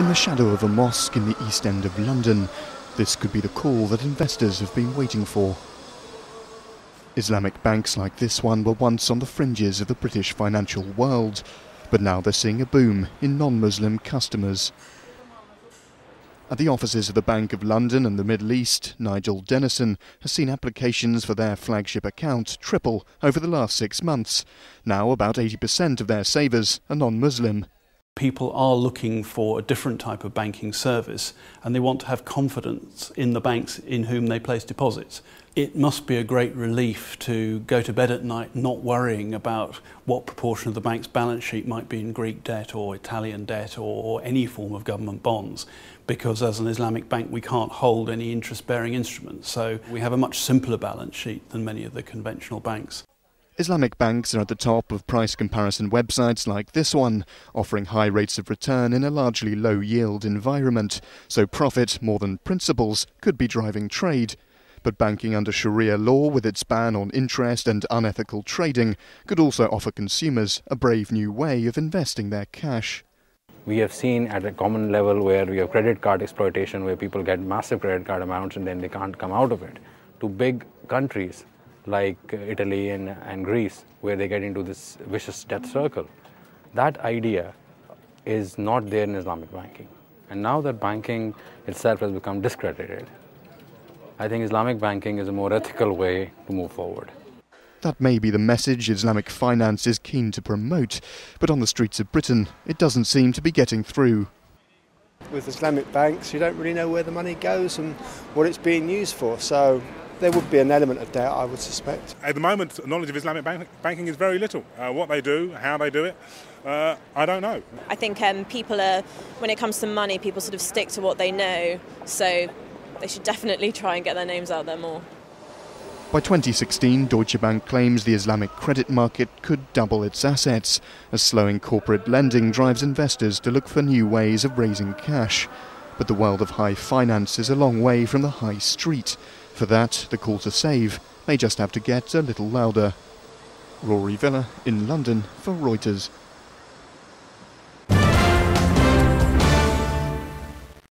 In the shadow of a mosque in the East End of London, this could be the call that investors have been waiting for. Islamic banks like this one were once on the fringes of the British financial world, but now they're seeing a boom in non-Muslim customers. At the offices of the Bank of London and the Middle East, Nigel Dennison has seen applications for their flagship account triple over the last 6 months. Now about 80% of their savers are non-Muslim. People are looking for a different type of banking service, and they want to have confidence in the banks in whom they place deposits. It must be a great relief to go to bed at night not worrying about what proportion of the bank's balance sheet might be in Greek debt or Italian debt or any form of government bonds, because as an Islamic bank we can't hold any interest-bearing instruments, so we have a much simpler balance sheet than many of the conventional banks. Islamic banks are at the top of price comparison websites like this one, offering high rates of return in a largely low-yield environment, so profit more than principles could be driving trade. But banking under Sharia law, with its ban on interest and unethical trading, could also offer consumers a brave new way of investing their cash. We have seen at a common level where we have credit card exploitation, where people get massive credit card amounts and then they can't come out of it, to big countries like Italy and Greece, where they get into this vicious debt circle. That idea is not there in Islamic banking. And now that banking itself has become discredited, I think Islamic banking is a more ethical way to move forward. That may be the message Islamic finance is keen to promote, but on the streets of Britain, it doesn't seem to be getting through. With Islamic banks, you don't really know where the money goes and what it's being used for, so there would be an element of doubt, I would suspect. At the moment, knowledge of Islamic banking is very little. What they do, how they do it, I don't know. I think people when it comes to money, people sort of stick to what they know, so they should definitely try and get their names out there more. By 2016, Deutsche Bank claims the Islamic credit market could double its assets, as slowing corporate lending drives investors to look for new ways of raising cash. But the world of high finance is a long way from the high street. For that, the call to save may just have to get a little louder. Ruairidh Villar in London for Reuters.